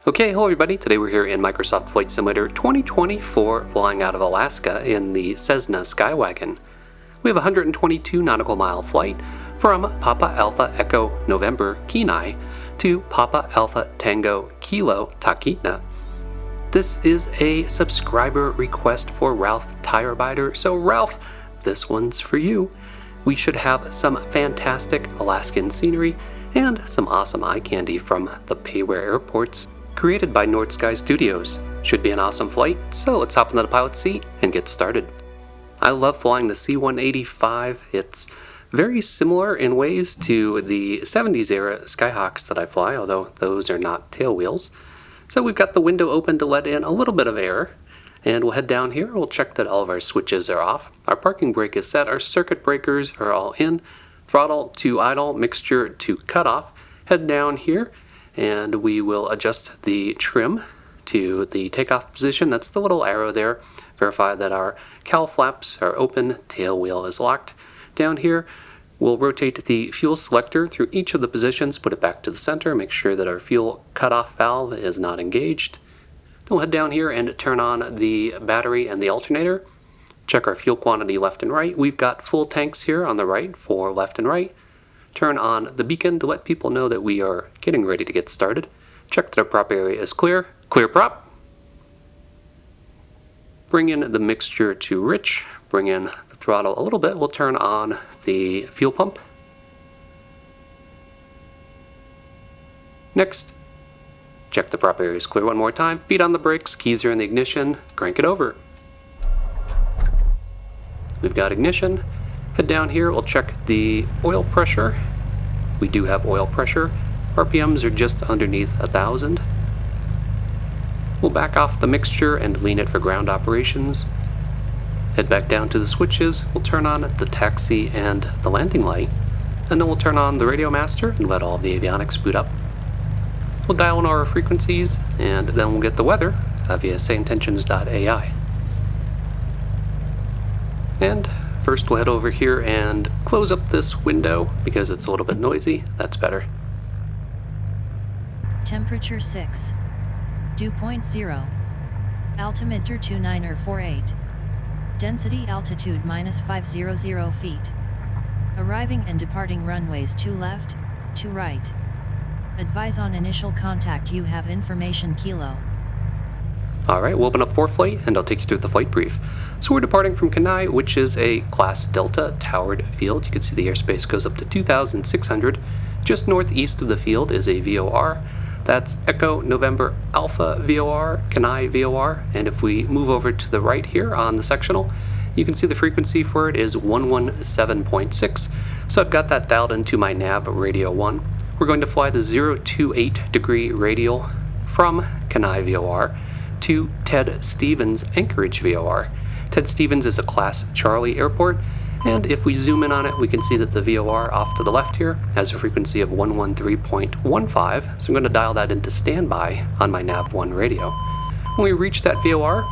Okay, hello everybody. Today we're here in Microsoft Flight Simulator 2024, flying out of Alaska in the Cessna Skywagon. We have a 122 nautical mile flight from Papa Alpha Echo November Kenai to Papa Alpha Tango Kilo Talkeetna. This is a subscriber request for Ralph Tirebider, so Ralph, this one's for you. We should have some fantastic Alaskan scenery and some awesome eye candy from the PAEN airports. Created by Nord Sky Studios. Should be an awesome flight, so let's hop into the pilot's seat and get started. I love flying the C-185. It's very similar in ways to the 70s era Skyhawks that I fly, although those are not tail wheels. So we've got the window open to let in a little bit of air, and we'll head down here. We'll check that all of our switches are off. Our parking brake is set, our circuit breakers are all in, throttle to idle, mixture to cutoff. Head down here, and we will adjust the trim to the takeoff position. That's the little arrow there. Verify that our cowl flaps are open, tail wheel is locked. Down here, we'll rotate the fuel selector through each of the positions, put it back to the center, make sure that our fuel cutoff valve is not engaged. Then we'll head down here and turn on the battery and the alternator. Check our fuel quantity left and right. We've got full tanks here on the right for left and right. Turn on the beacon to let people know that we are getting ready to get started. Check that our prop area is clear. Clear prop. Bring in the mixture to rich. Bring in the throttle a little bit. We'll turn on the fuel pump. Next, check the prop area is clear one more time. Feet on the brakes, keys are in the ignition. Crank it over. We've got ignition. Head down here, we'll check the oil pressure. We do have oil pressure. RPMs are just underneath 1,000. We'll back off the mixture and lean it for ground operations. Head back down to the switches. We'll turn on the taxi and the landing light. And then we'll turn on the radio master and let all of the avionics boot up. We'll dial in our frequencies, and then we'll get the weather via sayintentions.ai. And first, we'll head over here and close up this window because it's a little bit noisy. That's better. Temperature 6. Dew point 0. Altimeter 2948. Density altitude -500 feet. Arriving and departing runways 2 left, 2 right. Advise on initial contact. You have information Kilo. Alright, we'll open up for flight and I'll take you through the flight brief. So we're departing from Kenai, which is a Class Delta towered field. You can see the airspace goes up to 2,600. Just northeast of the field is a VOR. That's Echo November Alpha VOR, Kenai VOR. And if we move over to the right here on the sectional, you can see the frequency for it is 117.6. So I've got that dialed into my nav radio 1. We're going to fly the 028 degree radial from Kenai VOR to Ted Stevens Anchorage VOR. Ted Stevens is a Class Charlie airport, and if we zoom in on it, we can see that the VOR off to the left here has a frequency of 113.15, so I'm going to dial that into standby on my Nav1 radio. When we reach that VOR,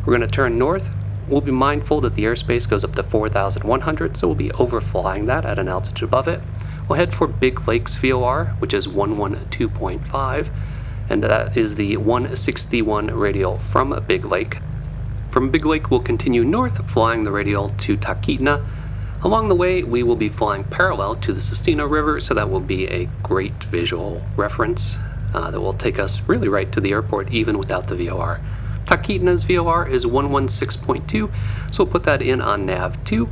we're going to turn north. We'll be mindful that the airspace goes up to 4,100, so we'll be overflying that at an altitude above it. We'll head for Big Lakes VOR, which is 112.5. and that is the 161 radial from Big Lake. From Big Lake, we'll continue north, flying the radial to Talkeetna. Along the way, we will be flying parallel to the Susitna River, so that will be a great visual reference that will take us really right to the airport, even without the VOR. Talkeetna's VOR is 116.2, so we'll put that in on Nav 2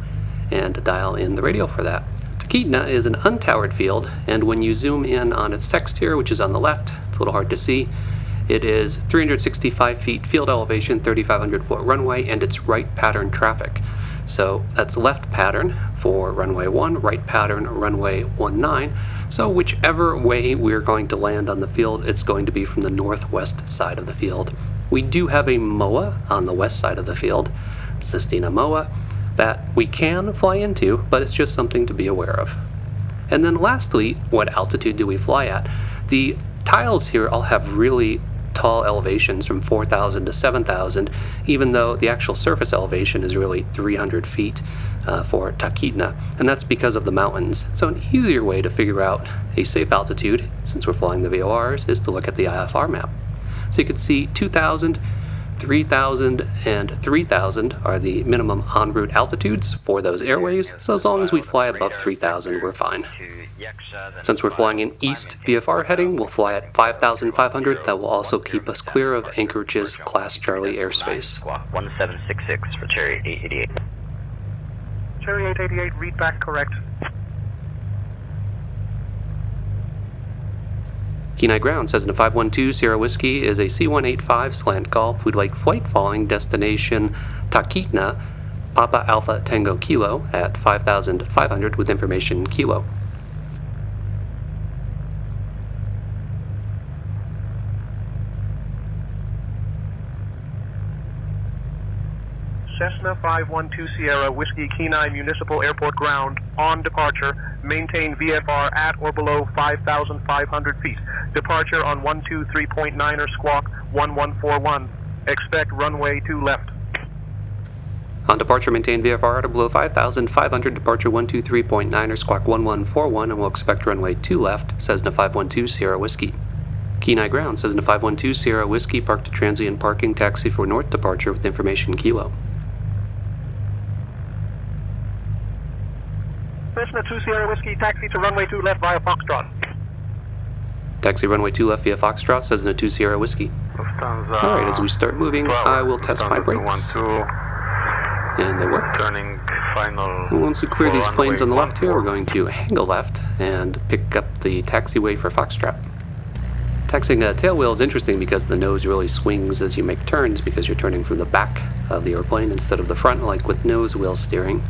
and dial in the radio for that. Talkeetna is an untowered field, and when you zoom in on its text here, which is on the left, it's a little hard to see, it is 365 feet field elevation, 3,500 foot runway, and it's right pattern traffic. So that's left pattern for runway 1, right pattern runway 19. So whichever way we're going to land on the field, it's going to be from the northwest side of the field. We do have a MOA on the west side of the field, Susitna MOA, that we can fly into, but it's just something to be aware of. And then lastly, what altitude do we fly at? The tiles here all have really tall elevations from 4,000 to 7,000, even though the actual surface elevation is really 300 feet for Talkeetna, and that's because of the mountains. So an easier way to figure out a safe altitude, since we're flying the VORs, is to look at the IFR map. So you can see 2,000, 3,000, and 3,000 are the minimum en route altitudes for those airways, so as long as we fly above 3,000, we're fine. Since we're flying in east VFR heading, we'll fly at 5,500. That will also keep us clear of Anchorage's Class Charlie airspace. 1766 for Cherry 888. Cherry 888, read back correct. Kenai Ground, Cessna 512 Sierra Whiskey is a C-185 slant Golf. We'd like flight following destination Talkeetna, Papa Alpha Tango Kilo at 5,500 with information Kilo. Cessna 512 Sierra Whiskey Kenai Municipal Airport ground on departure. Maintain VFR at or below 5,500 feet. Departure on 123.9er squawk 1141. Expect runway 2 left. On departure, maintain VFR at or below 5,500. Departure 123.9er squawk 1141, and we'll expect runway 2 left. Cessna 512 Sierra Whiskey. Kenai Ground, Cessna 512 Sierra Whiskey, park to transient parking, taxi for north departure with information Kilo. Cessna 2 Sierra Whiskey, taxi to runway 2 left via Foxtrot. Taxi runway 2 left via Foxtrot, Cessna 2 Sierra Whiskey. Alright, as we start moving, I will test my brakes. And they work. Turning final. And once we clear these planes on the left here, we're going to hang a left and pick up the taxiway for Foxtrot. Taxiing a tailwheel is interesting because the nose really swings as you make turns because you're turning from the back of the airplane instead of the front like with nose wheel steering.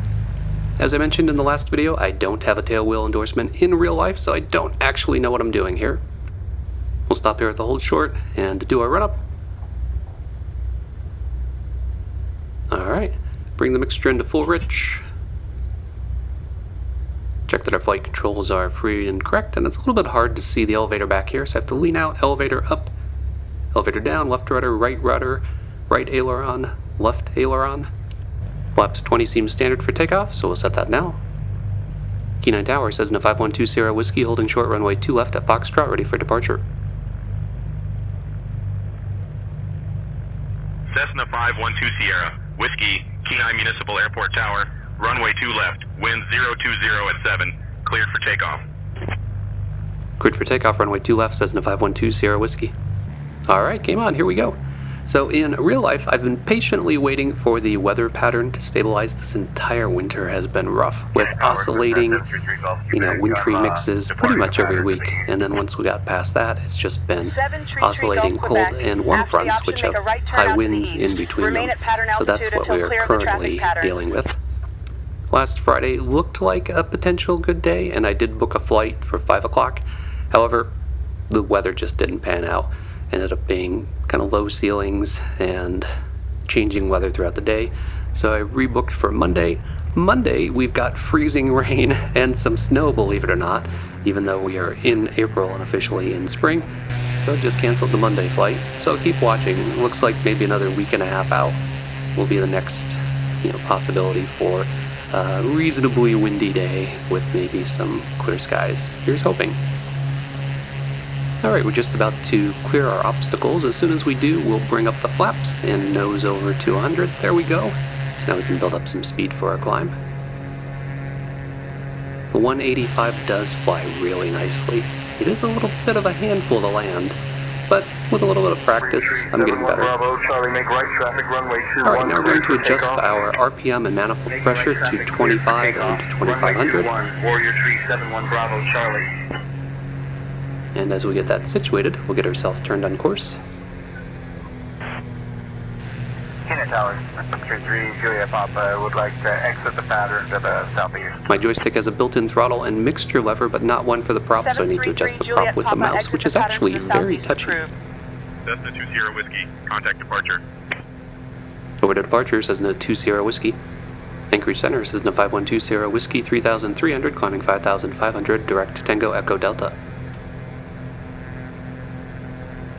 As I mentioned in the last video, I don't have a tailwheel endorsement in real life, so I don't actually know what I'm doing here. We'll stop here at the hold short and do our run-up. Alright, bring the mixture into full rich. Check that our flight controls are free and correct, and it's a little bit hard to see the elevator back here, so I have to lean out, elevator up, elevator down, left rudder, right aileron, left aileron. Flaps 20 seems standard for takeoff, so we'll set that now. Kenai Tower, Cessna 512 Sierra Whiskey, holding short runway 2 left at Foxtrot, ready for departure. Cessna 512 Sierra Whiskey, Kenai Municipal Airport Tower, runway 2 left, wind 020 at 7, cleared for takeoff. Cleared for takeoff, runway 2 left, Cessna 512 Sierra Whiskey. Alright, game on, here we go. So in real life, I've been patiently waiting for the weather pattern to stabilize. This entire winter has been rough with oscillating, wintry mixes pretty much every week. And then once we got past that, it's just been oscillating cold and warm fronts, which have high winds in between them. So that's what we are currently dealing with. Last Friday looked like a potential good day, and I did book a flight for 5 o'clock. However, the weather just didn't pan out. Ended up being kind of low ceilings and changing weather throughout the day. So I rebooked for Monday. Monday, we've got freezing rain and some snow, believe it or not, even though we are in April and officially in spring. So just canceled the Monday flight. So keep watching. It looks like maybe another week and a half out will be the next possibility for a reasonably windy day with maybe some clear skies. Here's hoping. Alright, we're just about to clear our obstacles. As soon as we do, we'll bring up the flaps and nose over to 100. There we go. So now we can build up some speed for our climb. The 185 does fly really nicely. It is a little bit of a handful to land, but with a little bit of practice, I'm getting better. Alright, now we're going to adjust our RPM and manifold pressure to 25 and 2500. Warrior Tree 71 Bravo Charlie. And as we get that situated, we'll get ourselves turned on course. Kenai Tower, 3 Juliet Papa would like to exit the pattern to the southeast. My joystick has a built-in throttle and mixture lever, but not one for the prop, so I need to adjust the prop with the mouse, which is actually very touchy. Cessna 2 Sierra Whiskey, contact departure. Over to departure, Cessna 2 Sierra Whiskey. Anchorage Center, Cessna 512 Sierra Whiskey, 3,300, climbing 5,500, direct Tango Echo Delta.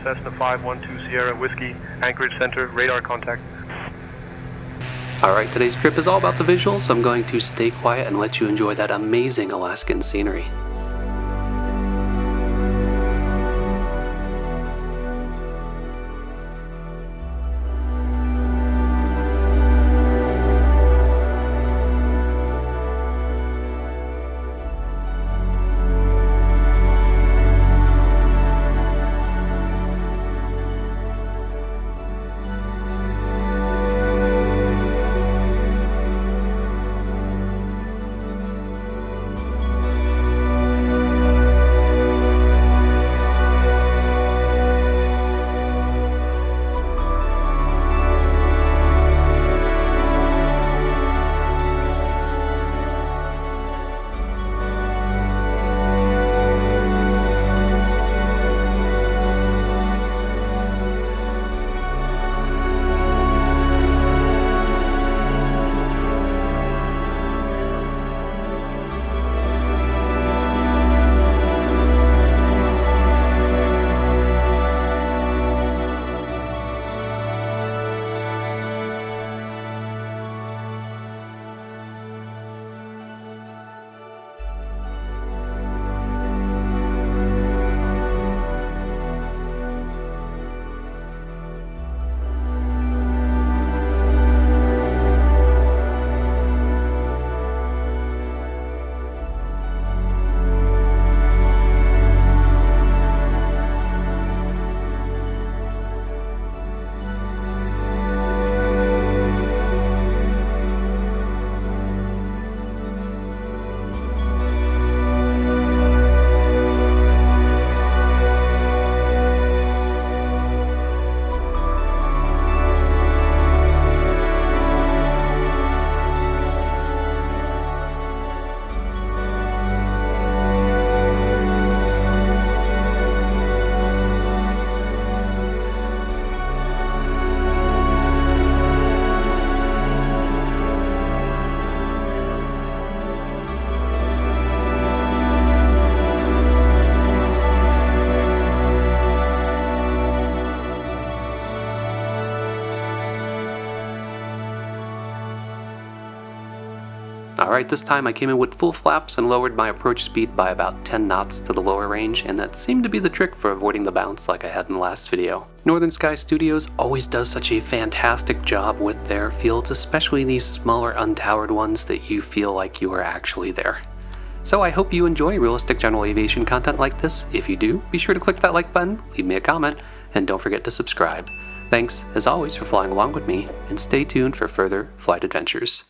Cessna 512 Sierra Whiskey, Anchorage Center, radar contact. Alright, today's trip is all about the visuals, so I'm going to stay quiet and let you enjoy that amazing Alaskan scenery. Alright, this time I came in with full flaps and lowered my approach speed by about 10 knots to the lower range, and that seemed to be the trick for avoiding the bounce like I had in the last video. Northern Sky Studios always does such a fantastic job with their fields, especially these smaller untowered ones that you feel like you are actually there. So I hope you enjoy realistic general aviation content like this. If you do, be sure to click that like button, leave me a comment, and don't forget to subscribe. Thanks, as always, for flying along with me, and stay tuned for further flight adventures.